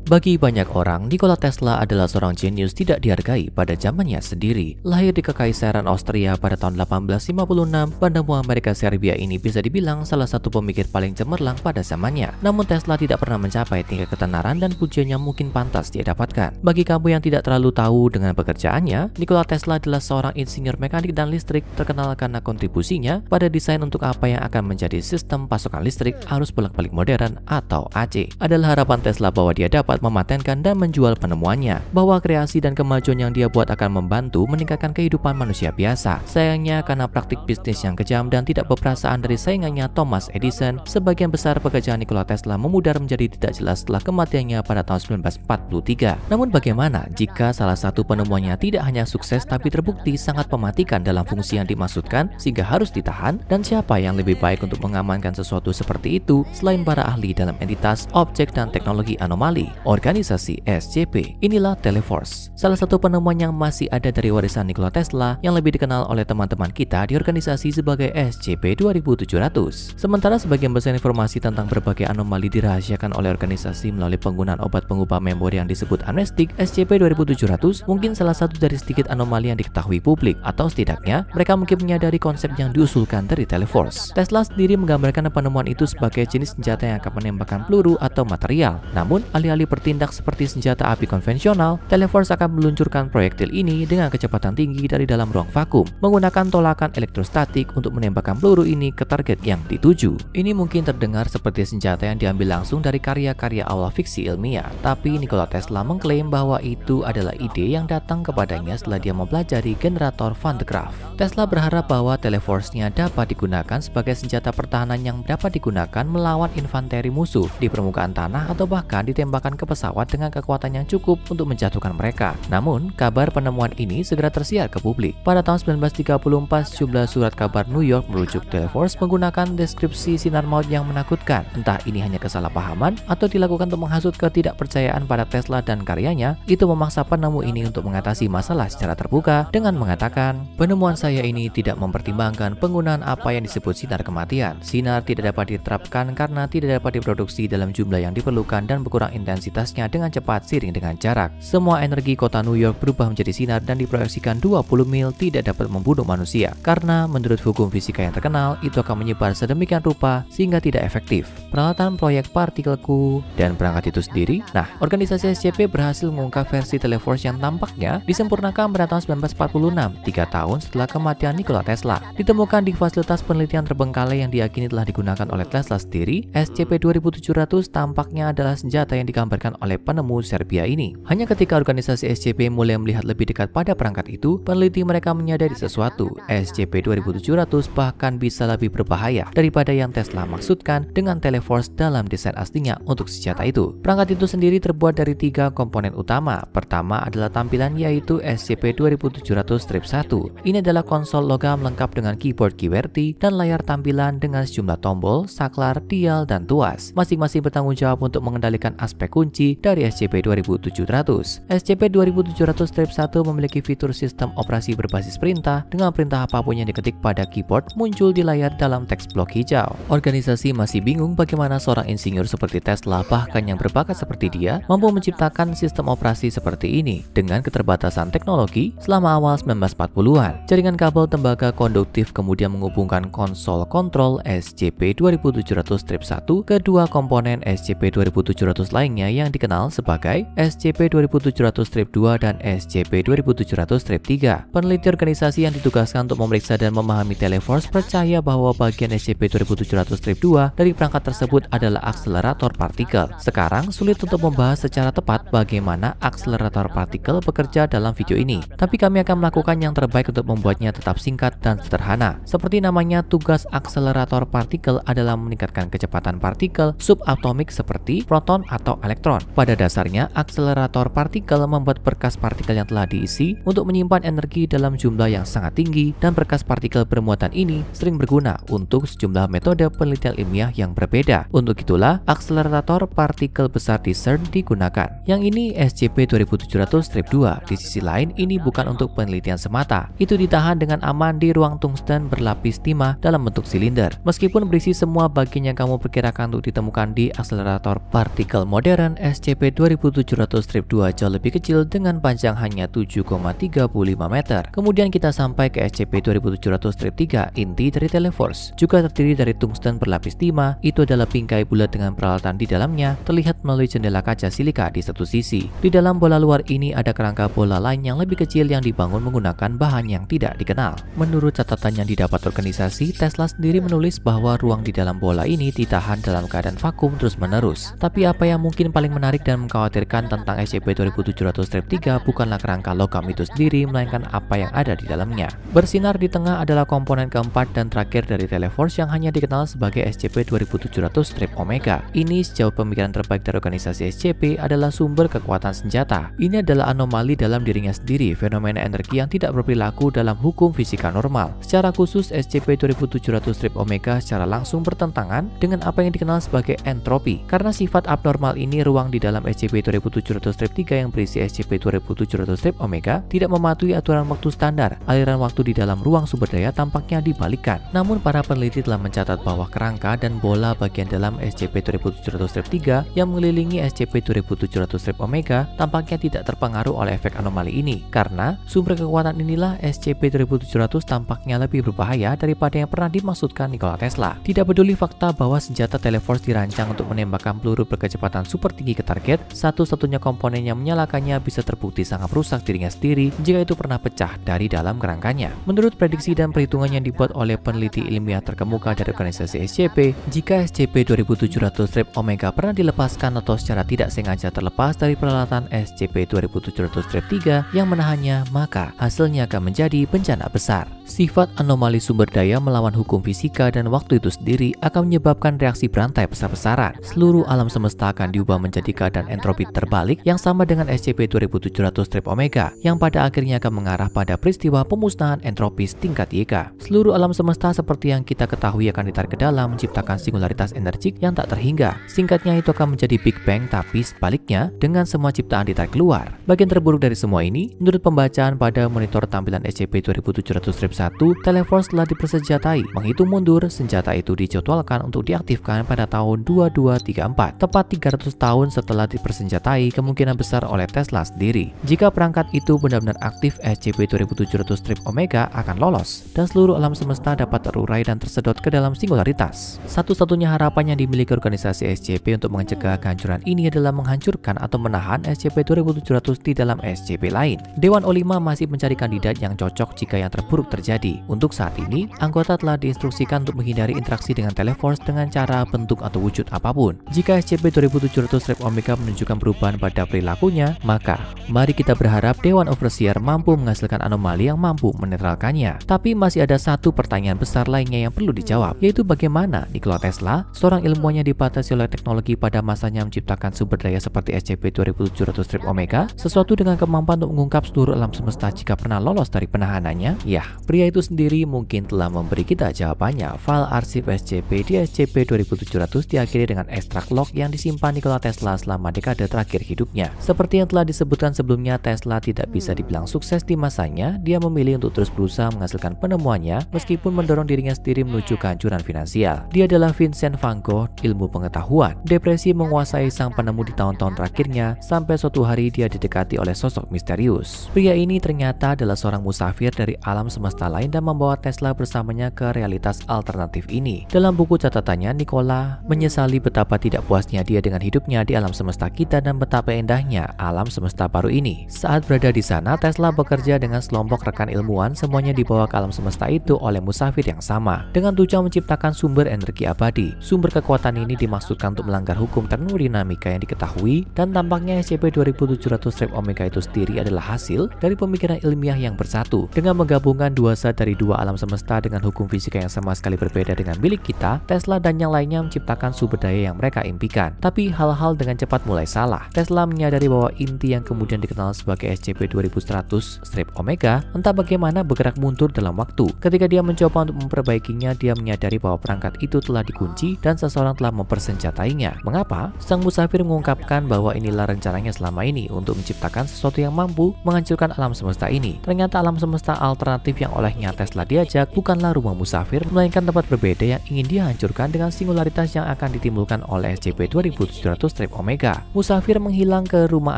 Bagi banyak orang, Nikola Tesla adalah seorang jenius tidak dihargai pada zamannya sendiri. Lahir di Kekaisaran Austria pada tahun 1856, penemu Amerika Serbia ini bisa dibilang salah satu pemikir paling cemerlang pada zamannya. Namun Tesla tidak pernah mencapai tingkat ketenaran dan pujian yang mungkin pantas dia dapatkan. Bagi kamu yang tidak terlalu tahu dengan pekerjaannya, Nikola Tesla adalah seorang insinyur mekanik dan listrik terkenal karena kontribusinya pada desain untuk apa yang akan menjadi sistem pasokan listrik arus bolak-balik modern atau AC. Adalah harapan Tesla bahwa dia dapat mematenkan dan menjual penemuannya, bahwa kreasi dan kemajuan yang dia buat akan membantu meningkatkan kehidupan manusia biasa. Sayangnya karena praktik bisnis yang kejam dan tidak berperasaan dari saingannya Thomas Edison, sebagian besar pekerjaan Nikola Tesla memudar menjadi tidak jelas setelah kematiannya pada tahun 1943. Namun bagaimana jika salah satu penemuannya tidak hanya sukses tapi terbukti sangat mematikan dalam fungsi yang dimaksudkan sehingga harus ditahan, dan siapa yang lebih baik untuk mengamankan sesuatu seperti itu selain para ahli dalam entitas, objek, dan teknologi anomali, organisasi SCP. Inilah Teleforce, salah satu penemuan yang masih ada dari warisan Nikola Tesla yang lebih dikenal oleh teman-teman kita di organisasi sebagai SCP-2700. Sementara sebagian besar informasi tentang berbagai anomali dirahasiakan oleh organisasi melalui penggunaan obat pengubah memori yang disebut amnestik, SCP-2700 mungkin salah satu dari sedikit anomali yang diketahui publik, atau setidaknya mereka mungkin menyadari konsep yang diusulkan dari Teleforce. Tesla sendiri menggambarkan penemuan itu sebagai jenis senjata yang akan menembakkan peluru atau material. Namun, alih-alih bertindak seperti senjata api konvensional, Teleforce akan meluncurkan proyektil ini dengan kecepatan tinggi dari dalam ruang vakum, menggunakan tolakan elektrostatik untuk menembakkan peluru ini ke target yang dituju. Ini mungkin terdengar seperti senjata yang diambil langsung dari karya-karya awal fiksi ilmiah, tapi Nikola Tesla mengklaim bahwa itu adalah ide yang datang kepadanya setelah dia mempelajari generator Van de Graaff. Tesla berharap bahwa Teleforce-nya dapat digunakan sebagai senjata pertahanan yang dapat digunakan melawan infanteri musuh di permukaan tanah atau bahkan ditembakkan ke pesawat dengan kekuatan yang cukup untuk menjatuhkan mereka. Namun, kabar penemuan ini segera tersiar ke publik. Pada tahun 1934, sejumlah surat kabar New York merujuk Teleforce menggunakan deskripsi sinar maut yang menakutkan. Entah ini hanya kesalahpahaman atau dilakukan untuk menghasut ketidakpercayaan pada Tesla dan karyanya, itu memaksa penemu ini untuk mengatasi masalah secara terbuka dengan mengatakan, penemuan saya ini tidak mempertimbangkan penggunaan apa yang disebut sinar kematian. Sinar tidak dapat diterapkan karena tidak dapat diproduksi dalam jumlah yang diperlukan dan berkurang intensitasnya dengan cepat seiring dengan jarak. Semua energi kota New York berubah menjadi sinar dan diproyeksikan 20 mil tidak dapat membunuh manusia, karena menurut hukum fisika yang terkenal, itu akan menyebar sedemikian rupa sehingga tidak efektif. Peralatan proyek partikelku dan perangkat itu sendiri. Nah, organisasi SCP berhasil mengungkap versi Teleforce yang tampaknya disempurnakan pada tahun 1946, 3 tahun setelah kematian Nikola Tesla. Ditemukan di fasilitas penelitian terbengkalai yang diyakini telah digunakan oleh Tesla sendiri, SCP-2700 tampaknya adalah senjata yang digambarkan oleh penemu Serbia ini. Hanya ketika organisasi SCP mulai melihat lebih dekat pada perangkat itu, peneliti mereka menyadari sesuatu. SCP-2700 bahkan bisa lebih berbahaya daripada yang Tesla maksudkan dengan Teleforce dalam desain aslinya untuk senjata itu. Perangkat itu sendiri terbuat dari 3 komponen utama. Pertama adalah tampilan, yaitu SCP-2700-1. Ini adalah konsol logam lengkap dengan keyboard QWERTY dan layar tampilan dengan sejumlah tombol, saklar, dial, dan tuas. Masing-masing bertanggung jawab untuk mengendalikan aspek kunci dari SCP-2700. SCP-2700-1 memiliki fitur sistem operasi berbasis perintah, dengan perintah apapun yang diketik pada keyboard muncul di layar dalam teks blok hijau. Organisasi masih bingung bagaimana seorang insinyur seperti Tesla, bahkan yang berbakat seperti dia, mampu menciptakan sistem operasi seperti ini dengan keterbatasan teknologi selama awal 1940-an. Jaringan kabel tembaga konduktif kemudian menghubungkan konsol kontrol SCP-2700-1 ke 2 komponen SCP-2700 lainnya yang dikenal sebagai SCP-2700-2 dan SCP-2700-3. Peneliti organisasi yang ditugaskan untuk memeriksa dan memahami Teleforce percaya bahwa bagian SCP-2700-2 dari perangkat tersebut adalah akselerator partikel. Sekarang sulit untuk membahas secara tepat bagaimana akselerator partikel bekerja dalam video ini, tapi kami akan melakukan yang terbaik untuk membuatnya tetap singkat dan sederhana. Seperti namanya, tugas akselerator partikel adalah meningkatkan kecepatan partikel subatomik seperti proton atau elektron. Pada dasarnya, akselerator partikel membuat berkas partikel yang telah diisi untuk menyimpan energi dalam jumlah yang sangat tinggi, dan berkas partikel bermuatan ini sering berguna untuk sejumlah metode penelitian ilmiah yang berbeda. Untuk itulah, akselerator partikel besar di CERN digunakan. Yang ini SCP-2700-2. Di sisi lain, ini bukan untuk penelitian semata. Itu ditahan dengan aman di ruang tungsten berlapis timah dalam bentuk silinder. Meskipun berisi semua bagian yang kamu perkirakan untuk ditemukan di akselerator partikel modern SCP-2700-2 jauh lebih kecil dengan panjang hanya 7,35 meter. Kemudian kita sampai ke SCP-2700-3, inti dari Teleforce. Juga terdiri dari tungsten berlapis timah, itu adalah bingkai bulat dengan peralatan di dalamnya, terlihat melalui jendela kaca silika di satu sisi. Di dalam bola luar ini ada kerangka bola lain yang lebih kecil yang dibangun menggunakan bahan yang tidak dikenal. Menurut catatan yang didapat organisasi, Tesla sendiri menulis bahwa ruang di dalam bola ini ditahan dalam keadaan vakum terus-menerus. Tapi apa yang mungkin paling menarik dan mengkhawatirkan tentang SCP-2700-3 bukanlah kerangka logam itu sendiri, melainkan apa yang ada di dalamnya. Bersinar di tengah adalah komponen keempat dan terakhir dari Teleforce yang hanya dikenal sebagai SCP-2700-Omega. Ini sejauh pemikiran terbaik dari organisasi SCP adalah sumber kekuatan senjata. Ini adalah anomali dalam dirinya sendiri, fenomena energi yang tidak berperilaku dalam hukum fisika normal. Secara khusus, SCP-2700-Omega secara langsung bertentangan dengan apa yang dikenal sebagai entropi. Karena sifat abnormal ini, ruang di dalam SCP-2700-3 yang berisi SCP-2700-Omega tidak mematuhi aturan waktu standar. Aliran waktu di dalam ruang sumber daya tampaknya dibalikkan. Namun para peneliti telah mencatat bahwa kerangka dan bola bagian dalam SCP-2700-3 yang mengelilingi SCP-2700-Omega tampaknya tidak terpengaruh oleh efek anomali ini. Karena sumber kekuatan inilah SCP-2700 tampaknya lebih berbahaya daripada yang pernah dimaksudkan Nikola Tesla. Tidak peduli fakta bahwa senjata Teleforce dirancang untuk menembakkan peluru berkecepatan super tinggi ke target, satu-satunya komponen yang menyalakannya bisa terbukti sangat merusak dirinya sendiri jika itu pernah pecah dari dalam kerangkanya. Menurut prediksi dan perhitungan yang dibuat oleh peneliti ilmiah terkemuka dari organisasi SCP, jika SCP-2700-Omega pernah dilepaskan atau secara tidak sengaja terlepas dari peralatan SCP-2700-3 yang menahannya, maka hasilnya akan menjadi bencana besar. Sifat anomali sumber daya melawan hukum fisika dan waktu itu sendiri akan menyebabkan reaksi berantai besar-besaran. Seluruh alam semesta akan diubah menjadi keadaan entropi terbalik yang sama dengan SCP-2700-Omega, yang pada akhirnya akan mengarah pada peristiwa pemusnahan entropis tingkat YK. Seluruh alam semesta seperti yang kita ketahui akan ditarik ke dalam, menciptakan singularitas energik yang tak terhingga. Singkatnya, itu akan menjadi Big Bang, tapi sebaliknya dengan semua ciptaan ditarik keluar. Bagian terburuk dari semua ini, menurut pembacaan pada monitor tampilan SCP-2700-1, Teleforce telah dipersenjatai. Menghitung mundur, senjata itu dijadwalkan untuk diaktifkan pada tahun 2234, tepat 300 tahun setelah dipersenjatai kemungkinan besar oleh Tesla sendiri. Jika perangkat itu benar-benar aktif, SCP-2700-Omega akan lolos dan seluruh alam semesta dapat terurai dan tersedot ke dalam singularitas. Satu-satunya harapan yang dimiliki organisasi SCP untuk mencegah kehancuran ini adalah menghancurkan atau menahan SCP-2700 di dalam SCP lain. Dewan O5 masih mencari kandidat yang cocok jika yang terburuk terjadi. Untuk saat ini, anggota telah diinstruksikan untuk menghindari interaksi dengan Teleforce dengan cara, bentuk, atau wujud apapun. Jika SCP-2700-Omega menunjukkan perubahan pada perilakunya, maka mari kita berharap Dewan Overseer mampu menghasilkan anomali yang mampu menetralkannya. Tapi masih ada satu pertanyaan besar lainnya yang perlu dijawab, yaitu bagaimana Nikola Tesla, seorang ilmuwan yang dibatasi oleh teknologi pada masanya, menciptakan sumber daya seperti SCP-2700-Omega, sesuatu dengan kemampuan untuk mengungkap seluruh alam semesta jika pernah lolos dari penahanannya. Ya, pria itu sendiri mungkin telah memberi kita jawabannya. File arsip SCP di SCP-2700 diakhiri dengan ekstrak log yang disimpan Nikola Tesla selama dekade terakhir hidupnya. Seperti yang telah disebutkan sebelumnya, Tesla tidak bisa dibilang sukses di masanya. Dia memilih untuk terus berusaha menghasilkan penemuannya meskipun mendorong dirinya sendiri menuju kehancuran finansial. Dia adalah Vincent van Gogh ilmu pengetahuan. Depresi menguasai sang penemu di tahun-tahun terakhirnya sampai suatu hari dia didekati oleh sosok misterius. Pria ini ternyata adalah seorang musafir dari alam semesta lain dan membawa Tesla bersamanya ke realitas alternatif ini. Dalam buku catatannya, Nikola menyesali betapa tidak puasnya dia dengan hidupnya di alam semesta kita dan betapa indahnya alam semesta baru ini. Saat berada di sana, Tesla bekerja dengan sekelompok rekan ilmuwan, semuanya dibawa ke alam semesta itu oleh musafir yang sama, dengan tujuan menciptakan sumber energi abadi. Sumber kekuatan ini dimaksudkan untuk melanggar hukum termodinamika yang diketahui, dan tampaknya SCP-2700-Omega itu sendiri adalah hasil dari pemikiran ilmiah yang bersatu. Dengan menggabungkan dua zat dari dua alam semesta dengan hukum fisika yang sama sekali berbeda dengan milik kita, Tesla dan yang lainnya menciptakan sumber daya yang mereka impikan. Tapi hal-hal dengan cepat mulai salah. Tesla menyadari bahwa inti yang kemudian dikenal sebagai SCP-2100-Omega entah bagaimana bergerak mundur dalam waktu. Ketika dia mencoba untuk memperbaikinya, dia menyadari bahwa perangkat itu telah dikunci dan seseorang telah mempersenjatainya. Mengapa? Sang musafir mengungkapkan bahwa inilah rencananya selama ini untuk menciptakan sesuatu yang mampu menghancurkan alam semesta ini. Ternyata alam semesta alternatif yang olehnya Tesla diajak bukanlah rumah musafir, melainkan tempat berbeda yang ingin dia hancurkan dengan singularitas yang akan ditimbulkan oleh SCP-2700 strip Omega. Musafir menghilang ke rumah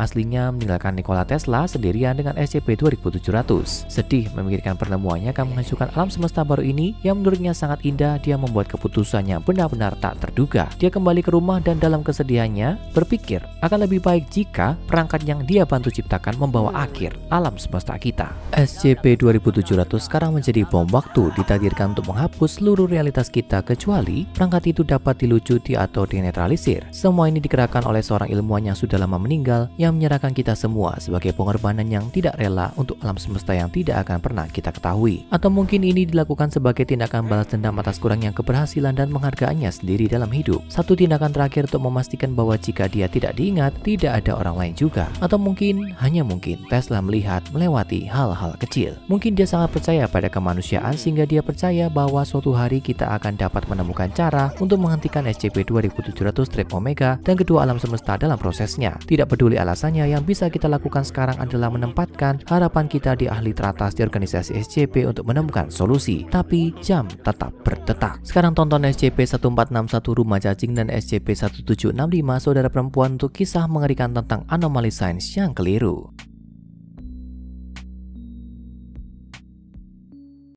aslinya meninggalkan Nikola Tesla sendirian dengan SCP-2700. Sedih memikirkan pertemuannya akan menghancurkan alam semesta baru ini yang menurutnya sangat indah. Dia membuat keputusannya benar-benar tak terduga. Dia kembali ke rumah dan dalam kesedihannya berpikir akan lebih baik jika perangkat yang dia bantu ciptakan membawa akhir alam semesta kita. SCP-2700 sekarang menjadi bom waktu, ditakdirkan untuk menghapus seluruh realitas kita kecuali perangkat itu dapat dilucuti atau dinetralisir. Semua ini digerakkan oleh seorang ilmuwan yang sudah lama meninggal yang menyerahkan kita semua sebagai pengorbanan yang tidak rela untuk alam semesta yang tidak akan pernah kita ketahui. Atau mungkin ini dilakukan sebagai tindakan balas dendam atas kurangnya keberhasilan dan penghargaannya sendiri dalam hidup. Satu tindakan terakhir untuk memastikan bahwa jika dia tidak diingat, tidak ada orang lain juga. Atau mungkin, hanya mungkin, Tesla melihat melewati hal-hal kecil. Mungkin dia sangat percaya pada kemanusiaan sehingga dia percaya bahwa suatu hari kita akan dapat menemukan cara untuk menghentikan SCP-2700 strip Omega dan kedua alam semesta dalam prosesnya. Tidak peduli alasannya, yang bisa kita lakukan sekarang adalah menempatkan harapan kita di ahli teratas di organisasi SCP untuk menemukan solusi. Tapi jam tetap berdetak. Sekarang tonton SCP-1461 Rumah Cacing dan SCP-1765 Saudara Perempuan untuk kisah mengerikan tentang anomali sains yang keliru.